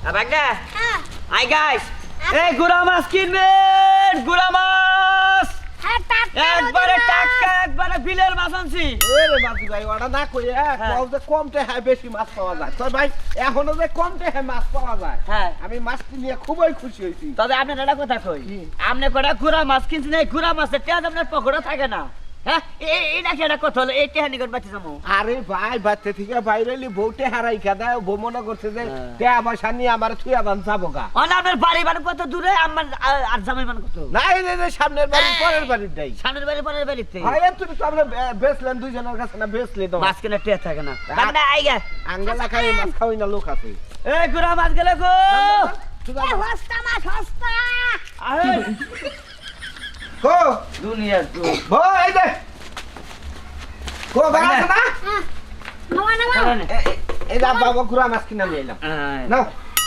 বাগদা I guys এই গুড়া মাছ কিনবেন গুড়া মাছ একবারে টাটকা একবারে বিলের মাছ আনছি ওরে মাঝি ভাই ওটা না কইয়া কও যে কমতে হয় বেশি মাছ পাওয়া যায় তো ভাই এখনো যে কমতে হয় মাছ পাওয়া যায় হ্যাঁ আমি মাছটি নিয়ে খুবই খুশি হইছি তবে আপনার একটা কথা কই আপনি কটা গুড়া মাছ কিনছেন এই গুড়া মাছের তেজ আপনার পকেটে থাকে না হ্যাঁ এইটা কি একটা কথা হলো এই টেহা নিকট বাঁচি যাবো আরে ভাই বাচ্চা থেকে বাইরেলি বউটে হারাই খেদায় বউ মনে করছে যে টেহা পয়সা নিয়ে আমার থুয়া বান যাবো গা আপনার বাড়ি বাড়ি কত দূরে আমার আর জামাই বান কত না এই যে সামনের বাড়ি পরের বাড়ির ডাই সামনের বাড়ি পরের বাড়িতে আরে তুমি তো আমরা বেচলেন দুইজনের কাছে না বেচলে তো মাছ কিনে টেহা থাকে না বাগদা আই গা আঙ্গেলা খাই মাছ খাওয়াই না লোক আছে এই গুড়া মাছ গেলে গো হস্তা মাছ হস্তা আরে কো দুনিয়া তো ভাই এই যে কো বাড়া না এই যে বাবা গুড়া মাছ কিনে নিয়ে এলাম নাও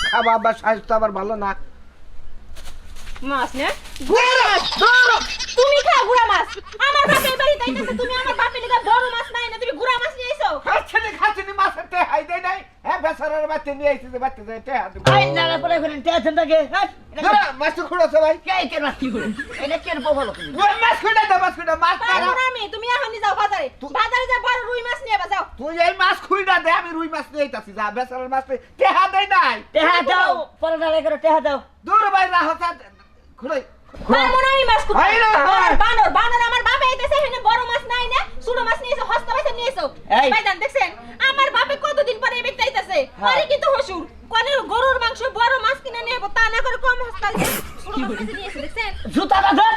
খাবা আবার স্বাস্থ্য আবার ভালো না মাছ না গুড়া মাছ তুমি খাও গুড়া মাছ আমার বাপের বাড়ি তাইতেছে তুমি আমার বাপের লাগা বড় মাছ নাই না তুমি গুড়া মাছ নিয়ে আইছো খাচ্ছি মাছের তে হাই দেই নাই হ্যাঁ বেচারার বাচ্চা নিয়ে আইছে যে বাচ্চা যায় তে হাত আই নালা পরে করে টেনশন থাকে মাছ খুঁড়ছে ভাই কে কে মাছ কি করে এটা কে বলো তুমি মাছ খুঁড়ে দাও মাছ পারবো না আমি তুমি এখনই যাও বাজারে বাজারে যা বড় রুই মাছ নিয়ে যাও তুই এই মাছ খুঁড়া দে আমি রুই মাছ নিয়ে আইতাছি যা বেচারার মাছ তে হাত দেই নাই টেহা দাও পরে নালা করে টেহা দাও দূর ভাই রাহতা খুঁড়াই পারবো না আমি মাছ খুঁড়তে বানর আমার বাপে আইতেছে এখানে বড় মাছ নাই না ছোট মাছ নিয়েছো হস্তা মাছ নিয়েছো ভাইজান দেখছেন আমার বাপে কতদিন পরে এই ব্যক্তি আইতেছে আরে কিন্তু হসুর কোন গরুর মাংস বড় মাছ কিনে নেব তা না করে কম হস্তা ছোট মাছ নিয়েছে দেখছেন জুতা বাঁধন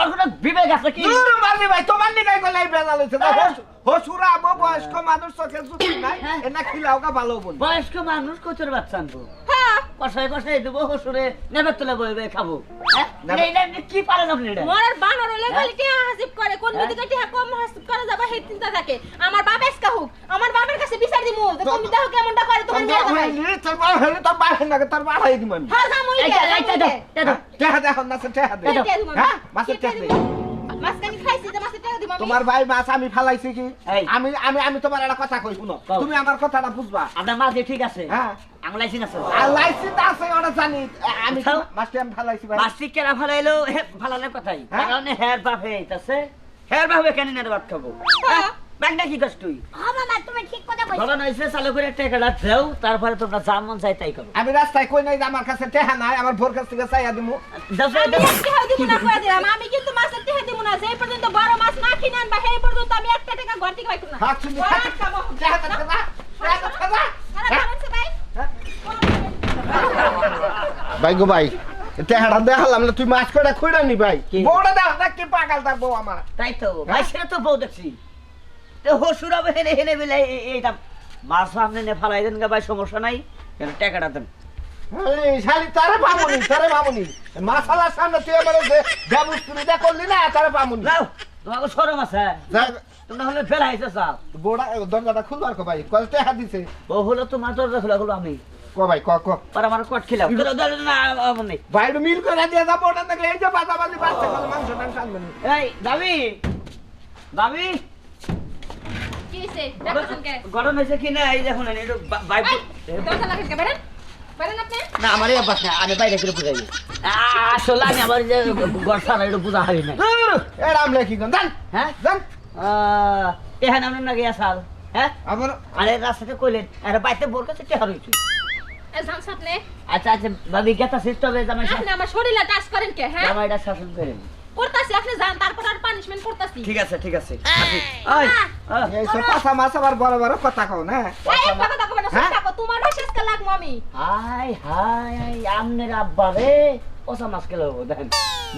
আর কোনো বিবেক আছে কি দূর মারবি ভাই তোমার নিকাই গলাই বেজাল হইছে হসুরা আবো বয়স্ক মানুষ চোখে জুতি নাই এনা খিলাওগা ভালো বল বয়স্ক মানুষ কোচের বাচ্চা আনবো হ্যাঁ কষাই কষাই দেবো হসুরে নেবে তুলে বইবে খাবো কি পারেন আপনি এটা মরার বানর হলে খালি টিয়া হাসিব করে কোন দিকে টিয়া কম হাসিব করে যাবে সেই চিন্তা থাকে আমার বাপ এসকা হোক আমার বাবার কাছে বিচার দিমু যে তুমি দেখো কেমনটা করে তোমার মেয়ে ভাই তোর বাপ হলে তোর বাপ না তোর বাপ হাই দিম আমি হ্যাঁ জামুই টেহা দেখো না টেহা দে হ্যাঁ মাছের টেহা দে মাছ কানি খাইছি যে মাছের টাকা দিমু আমি তোমার ভাই মাছ আমি ফালাইছি কি এই। আমি আমি আমি তোমার একটা কথা কই শুনো কও। তুমি আমার কথাটা বুঝবা আপনার মাছ দিয়ে ঠিক আছে হ্যাঁ আংলাইছেন আছে আর লাইসেন্স আছে ওটা জানি আমি খাও। মাছটা আমি ফালাইছি ভাই মাছ ঠিক কেনা ফেলাইলো ফালানোর কথাই হ্যাঁ? কারণে হেয়ার বাপ হয়ে আছে হেয়ার বাপ হয়ে কেন নেট ভাত খাবো ব্যাংকটা কি করছ তুই হ্যাঁ মামা তুমি ঠিক কথা কইছো ধরো নইছে চালু করে টাকাটা দাও তারপরে তোমরা যা মন চাই তাই করো আমি রাস্তায় কই নাই যে আমার কাছে টেহা নাই আমার ভোর কাছ থেকে চাইয়া দিমু দাও আমি টাকা দিমু না কই দিলাম আমি কিন্তু মাছের টাকা দিমু না যেই পর্যন্ত বড় মাছ না কিনে আনবা সেই পর্যন্ত আমি একটা টাকা ঘর থেকে পাইতো না হাত শুনি টেহা দে ভাই গো ভাই টেহাটা দেখালাম না তুই মাছ কটা খুঁড়া নি ভাই কি? বউটা দেখ না কি পাগল তার বউ আমার তাই তো ভাই সেটা তো বউ দেখছি তো হসুরা হেনে হেনে বেলে এইটা মাছ সামনে নে ফালাই দেন গা ভাই সমস্যা নাই কেন টাকাটা দেন এই শালি তারে পামুনি মাছালার সামনে তুই আমার যে ব্যবস্থা দে করলি না তারে পামুনি যাও তোমাকে সরম আছে তোমরা হলে ফেলা হয়েছে সাপ বউটা দরজাটা খুলবার কো ভাই কল টেহা দিছে বউ হলো তো মাত্র খোলা খোলো আমি কো ভাই ক পর আমার কট খিলাম না আমার নেই ভাই মিল করে দিয়ে যাবো ওটা দেখলে এই যে বাজাবাজি বাচ্চা কল মাংস আনবেন এই দাবি দাবি কি হইছে দেখছেন কে গরম হয়েছে কি না এই দেখুন একটু বাইক দরজা লাগান কে বেরেন বেরেন আপনি না আমার এই অভ্যাস না আমি বাইরে করে বুঝাই আসলে আমি আমার যে গড়সার একটু বুঝা হয় না এরা আমলে কি গন জান হ্যাঁ জান এখানে আপনার নাকি আসাল হ্যাঁ আমার আরে রাস্তাতে কইলেন আরে বাইতে বোর কাছে টেহার হইছে এ জান সাথে আচ্ছা আচ্ছা ভাবি গেতা সিস্টেম এ জামাই আপনি আমার শরীরে টাচ করেন কে হ্যাঁ জামাইটা শাসন করেন করতাছি আপনি জান তারপর আর পানিশমেন্ট করতাছি ঠিক আছে আসি ওই এই সব কথা মাছ আবার বড় বড় কথা কও না এই একটা কথা কবে না সব টাকা তোমার শেষ কা লাগমু আমি হাই হাই আমনের আব্বা রে ওসা মাছ খেলো দেখেন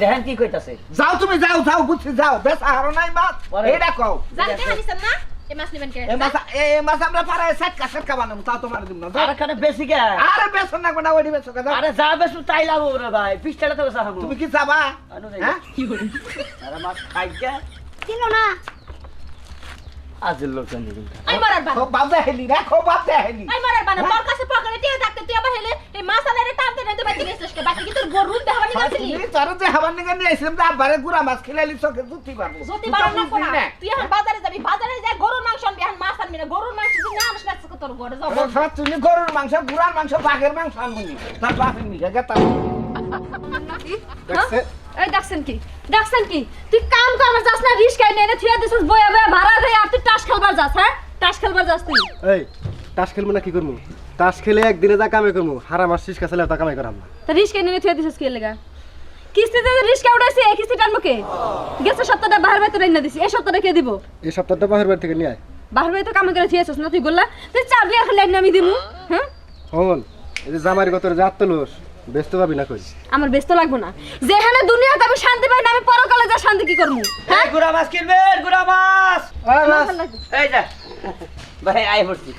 দেখেন কি কইতাছে যাও তুমি যাও বুঝছি যাও বেশ আর নাই মাছ এইটা কও জানতে হানিছেন না এই মাছ নিবেন কে এই মাছ আমরা পাড়ায় সেটকা বানাবো তাও তোমার দিব না আর কানে বেশি কে আরে বেশ না কোনা ওডি বেশ কথা আরে যা বেশু তাই লাগবো রে ভাই পিছটা তো সাহাবো তুমি কি যাবা হ্যাঁ কি হইল আরে মাছ খাইকে কিনো না আজের লোক জানি আই মারার বান খুব বাপ হেলি না খুব বাপ হেলি আই মারার বান তোর কাছে পকেটে টিয়া থাকতে তুই আবার হেলে এই মাছ আলারে টানতে টানতে বাইতে গেছিস কে বাকি কি তোর গরু দেখাবানি গেছিলি তুমি তারে যে হাবার নিগে নিয়ে আইছিলাম যে আবারে গুড়া মাছ খেলাইলি চোখে জুতি পারবো জুতি বাড়া না কোনা তুই এখন বাজারে যাবি বাজারে যা গরুর মাংস আনবি এখন মাছ আনবি না গরুর মাংস তুই না আনছ না তোর ঘরে যাও তুমি গরুর মাংস গুড়ার মাংস বাঘের মাংস আনবি তার বাপের মিলে গেতাম দেখছে এই ডাকছেন কি তুই কাম করবার যাস না রিস্কায় নিয়ে থিয়া দিছস বয়া বয়া ভাড়া দেই আর তুই টাস খেলবার যাস হ্যাঁ টাস খেলবার যাস তুই এই তাস খেলবো না কি করবো তাস খেলে একদিনে যা কামে করবো হারা মাস শেষ কাছে তা কামাই করাম না তো রিস্কায় নিয়ে থিয়া দিছস কি লাগা কিস্তিতে রিস্কা উঠাইছে এই কিস্তি টানবো কে গেছে সপ্তাহটা বাহির বাইতে রাইনা দিছি এই সপ্তাহটা কে দিব এই সপ্তাহটা বাহির বাড়ি থেকে নিয়ে আয় বাহির বাইতে কাম করে থিয়াছস না তুই গোল্লা তুই চাবি আর খালি আমি দিমু হ্যাঁ হন এই যে জামারি গতরে জাত তোলস ব্যস্ত পাবি না কই আমার ব্যস্ত লাগবো না যেখানে দুনিয়াতে আমি শান্তি পাই না আমি পরকালে যা শান্তি কি করবো এই গুড়া মাছ কিনবেন গুড়া মাছ এই যা ভাই আই পড়ছি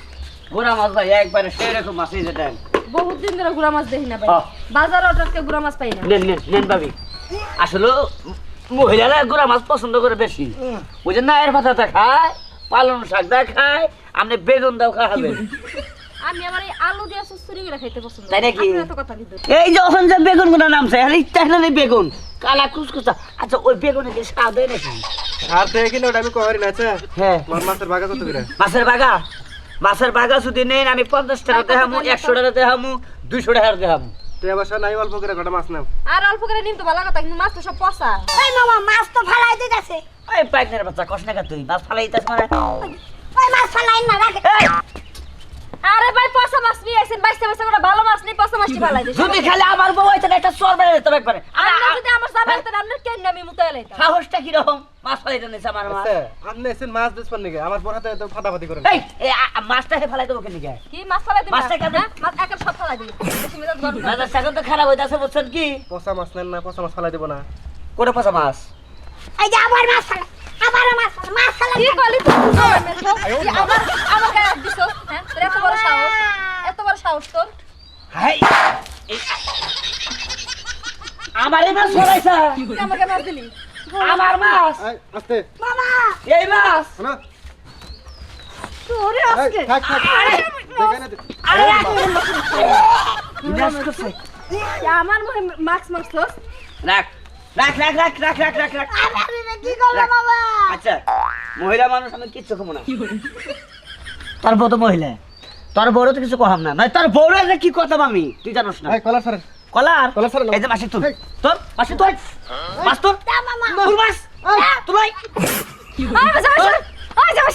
গুড়া মাছ ভাই একবারে সেরকম মাছ এই যেটা বহুত দিন ধরে গুড়া মাছ দেখি না ভাই হ্যাঁ। বাজারে ওটাকে গুড়া মাছ পাই না নেন ভাবি আসলে মহিলারা গুড়া মাছ পছন্দ করে বেশি বুঝেন না এর ভাতাটা খায় পালন শাক দা খায় আপনি বেগুন দাও খাবেন আমি আমার এই আলু দিয়ে সুসুরি করে খাইতে পছন্দ তাই নাকি? আপনার এত কথা কিন্তু এই যখন যে বেগুন গুলো নামছে আর ইচ্ছা না বেগুন কালা কুচকুচা আচ্ছা ওই বেগুনে কি স্বাদ হয় নাকি আর দেখে কিনা ওটা আমি কহারি না আচ্ছা হ্যাঁ আমার মাছের বাগা কত করে মাছের বাগা যদি নেন আমি 50 টাকা দেখামু 100 টাকা দেখামু 200 টাকা দেখামু তুই আবার নাই অল্প করে কটা মাছ নাম আর অল্প করে নিম তো ভালো কথা কিন্তু মাছ তো সব পচা এই মামা মাছ তো ফালাই দিতেছে ওই পাইকনের বাচ্চা কষ্ট না তুই মাছ ফালাইতাছ মানে ওই মাছ ফালাই না রাখে এই আরে ভাই পচা মাছ নিয়ে আইছেন বাইসে বাইসে করে ভালো মাছ নেই পচা মাছটি ভালাই দিছেন যদি খালি আমার বউ হইতো একটা সর বেড়ে যেত একবারে আপনি যদি আমার সামনে হতেন আপনার কেন আমি মুতায় লাইতাম সাহসটা কি রকম মাছ ফালাইতে নিছে আমার মাছ আচ্ছা আপনি এসেন মাছ দেশ পান নাকি আমার বড় হাতে তো ফাটাফাটি করেন এই মাছটা ফালাই দেবো কেন গিয়ে কি মাছ ফালাই দিবেন মাছটা কেন? মাছ একা সব ফালাই দিবেন বেশি মেজাজ গরম না। দাদা সাগর তো খারাপ হইতাছে বুঝছেন কি পচা মাছ নেন না পচা মাছ ফালাই দেবো না কোন পচা মাছ এই যে আবার মাছ ফালাই আবার মাছ ফালাই কি কলি তুই আমার আমার গায়ে হাত দিছস হ্যাঁ তোর এত বড় সাহস তোর হাই আমারে মাছ ছড়াইছা তুই আমাকে মার দিলি আমার মাছ এই আস্তে মামা এই মাছ না তোরে এই আজকে থাক থাক দেখে না আরে বিনাশ করছে আমার মনে মাস্ক মারছস রাখ রাখ রাখ রাখ রাখ রাখ রাখ রাখ আমি কি করলাম মামা আচ্ছা মহিলা মানুষ আমি কিচ্ছু কমো না তোর বউ তো মহিলা তোর বউরও তো কিছু কহাম না নয় তোর বউরে যে কি কথা আমি তুই জানোস না এই কলার সারে কলার কলার ছাড়া এই যে মাসি তুল তোর মাসি তুল মাছ তোর মামা তুল মাছ তুলাই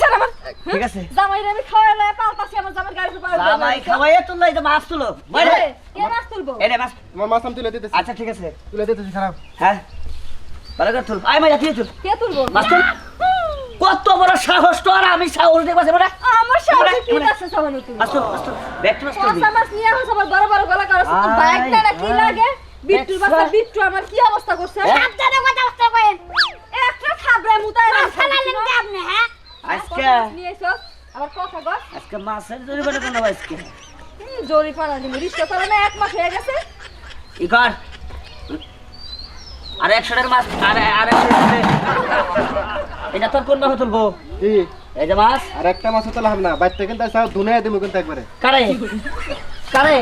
আমার ঠিক আছে জামাই রে আমি খাওয়াই না পালতাছি আমার জামাই গাড়ি উপর জামাই খাওয়াইয়ে তুললাই যে মাছ তুলো বাইরে কে মাছ তুলবো এই রে মাছ আমার মাছ আমি তুলে দিতেছি আচ্ছা ঠিক আছে তুলে দিতেছি খারাপ হ্যাঁ ভালো করে তুল আয় মাইয়া তুই তুল কে তুলবো মাছ তুল কত বড় সাহস তোর আমি সাহস দেখবাছে বড় আমার সাথে কি আছে সামান্য তুমি মাছ তুল ব্যাগ তুল মাছ তুল পচা মাছ নিয়ে আসো সবার বড় বড় গলা করছ তো বাইকটা না কি লাগে বিট্টুর বাচ্চা বিট্টু আমার কি অবস্থা করছে সাবধানে কথা কইন একটা থাবড়ে মুতায় মাছ ফালালেন কি আপনি হ্যাঁ আজকে নিয়ে এসো আবার কথা কর আজকে মাছের জরিমানা কোন আজকে জরি পাড়া দিমু রিস্কা করে না এক মাস হয়ে গেছে ই কর আর 100 টাকার মাছ আর এটা তোর কোন ভাবে তুলবো কি এই যে মাছ আর একটা মাছ তো লাভ না বাইতে কিন্তু চাও দুনিয়া দিমু কিন্তু একবারে কারে কারে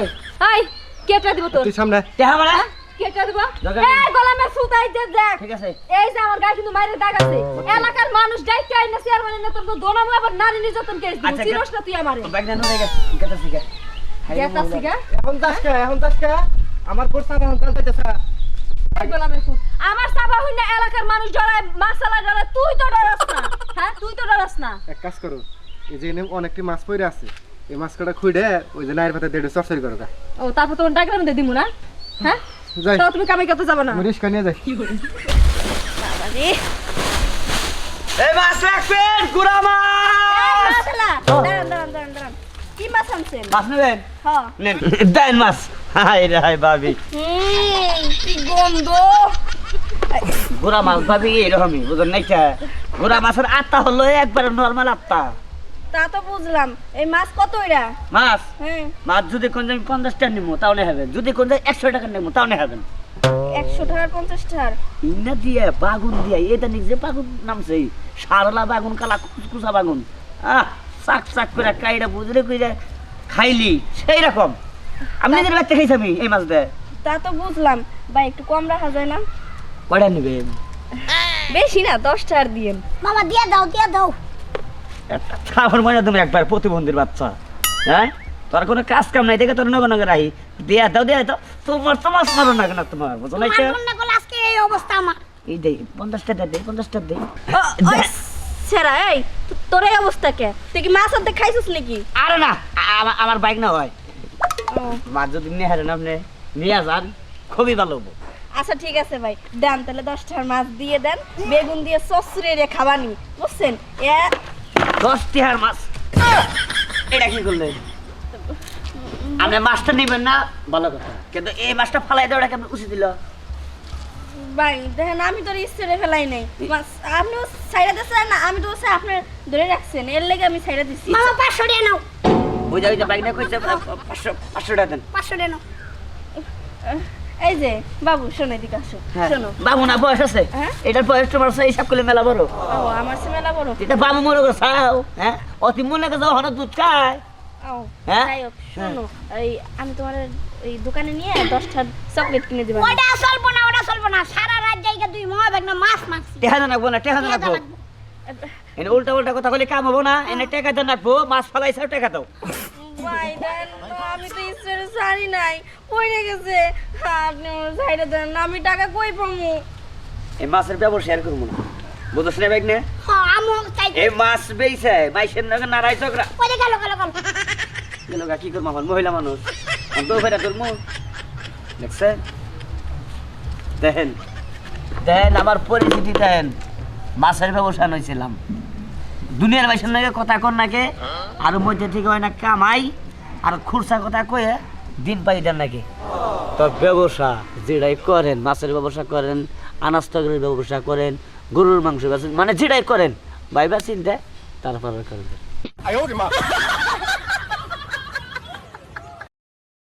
হাই কেটে দিব তোর তুই সামনে দেখা মানে কেটে দিব জায়গা এই গলামে সুতাই দে দেখ ঠিক আছে এই যে আমার গায়ে কিন্তু মাইরে দাগ আছে এলাকার মানুষ ডাইকে আইনা চেয়ারম্যান না তোর তো দোনামু আবার নারী নির্যাতন কেস দিব আচ্ছা, চিরস না তুই আমারে ব্যাগ নেন হয়ে গেছে গেছে শিখা গেতা সিগা এখন দাস কা আমার কোর্স সাবা হন তাইতেছ এই গলামে সুত আমার সাবা হইনা এলাকার মানুষ ডরায় মাসালা ডরায় তুই তো ডরাস না হ্যাঁ তুই তো ডরাস না এক কাজ করো এই যে অনেকটি মাছ পড়ে আছে এই মাছ কটা খুইডে ওই যে নাইর পাতা দেড় চরচরি করো গা ও তারপর তোমার ডাকলাম দে দিমু না হ্যাঁ যাই তো তুমি কামাই করতে যাবে না রিস্কা নিয়ে যাই বাবা রে এই মাছ রাখবেন গুড়া মাছ মাসালা দাঁড়ান কি মাছ আনছেন মাছ নেবেন হ্যাঁ নেন দেন মাছ হাই রে হাই ভাবি কি গন্ধ গুড়া মাছ ভাবি এরকমই বুঝুন নাই গুড়া মাছের আত্মা হলো একবার নরমাল আত্মা তা তো বুঝলাম এই মাছ কত এরা মাছ হ্যাঁ মাছ যদি কোন আমি 50 টাকা নিবো তাও নেই হবেন যদি কোন 100 টাকা নিবো তাও নেই হবেন 100 টাকার 50 টাকার ইন্না দিয়ে বাগুন দিয়ে এটা নিজে বাগুন নামছে সারলা বাগুন কালা কুচকুচা বাগুন চাক চাক করে কাইটা বুঝলে কইরা খাইলি সেই রকম আমি নিজের বাড়িতে খাইছি আমি এই মাছ দিয়ে তা তো বুঝলাম ভাই একটু কম রাখা যায় না কয়টা নেবেন বেশি না 10 টাকার দিয়েন মামা দিয়ে দাও খাবার মজা তুমি একবার প্রতিবন্ধীর বাচ্চা হ্যাঁ তোর কোনো কাজ কাম নাই দেখে তোর নগর নগর রাহি দেয়া দাও তোমার তো মাছ মারো না কেন তোমার বুঝো না তোমার জন্য গো আজকে এই অবস্থা আমার। এই দে 50 টাকা দে 50 টাকা দে ওই সেরা এই তোর এই অবস্থা কে তুই কি মাছ আনতে খাইছিস নাকি আরে না আমার বাইক না হয় মাছ যদি নিয়ে হারেন আপনি নিয়ে যান খুবই ভালো হবো আচ্ছা ঠিক আছে ভাই দেন তাহলে 10 টাকার মাছ দিয়ে দেন বেগুন দিয়ে চচ্চড়ি রে খাবানি বুঝছেন 10 টাকার মাছ এটা কি করলেন আপনি মাছটা নেবেন না ভালো কথা কিন্তু এই মাছটা ফালাই দেওয়াটা কেমন উচিত দিল ভাই দেখেন আমি তোর ইস্তেরে ফেলাই নাই মাছ আপনিও সাইডা দিচ্ছেন না আমি তো আপনি ধরে রাখছেন এর লেগে আমি সাইডা দিচ্ছি মামা 500 টাকা নাও, বুঝা হইতে বাইক না কইছে 500 টাকা দেন 500 টাকা নাও। এই যে বাবু শোনো দিকে আসো শোনো বাবু না বয়স আছে হ্যাঁ? এটার বয়স তোমার হিসাব করলে মেলা বড় ও আমার সে মেলা বড় এটা বাবু মনে করে চাও হ্যাঁ অতি মনে করে যাও হঠাৎ দুধ খায় ও হ্যাঁ? যাই হোক শোনো এই আমি তোমার এই দোকানে নিয়ে 10টা চকলেট কিনে দেব ওটা চলবো না, ওটা চলবো না। সারা রাত জায়গা তুই মহা ব্যাগ না মাছ মারছিস। টেহা দেন রাখবো না টেহা দেন রাখবো এনে উল্টা উল্টা কথা বলে কাম হবো না এনে টাকা দেন রাখবো মাছ ফালাইছে টাকা দাও ভাই দেন তো আমি তো ইস্তেরে সারি নাই পড়ে গেছে আপনি আমার সাইডে দেন না আমি টাকা কই পামু এই মাছের ব্যবসা শেয়ার করবো না বুঝছ না বাইক না হ্যাঁ আমু চাই। এই মাছ বেইছে মাইসের নাকি নারাই চকরা ওই গেল গেল গেল। গেল গা কি করবো আমার মহিলা মানুষ আমি তো ফেরা তোর মুখ দেখছেন দেখেন দেখেন আমার পরিচিতি দেন মাছের ব্যবসা নইছিলাম দুনিয়ার মাইসের নাকি কথা কর নাকি আর মধ্যে থেকে হয় না কামাই আর খুরসা কথা কয়ে দিন পাই দেন নাকি তো ব্যবসা যেটাই করেন মাছের ব্যবসা করেন আনাজ তরকারির ব্যবসা করেন গরুর মাংস ব্যবসা মানে যেটাই করেন ভাইবা চিন্তা তারপরে করেন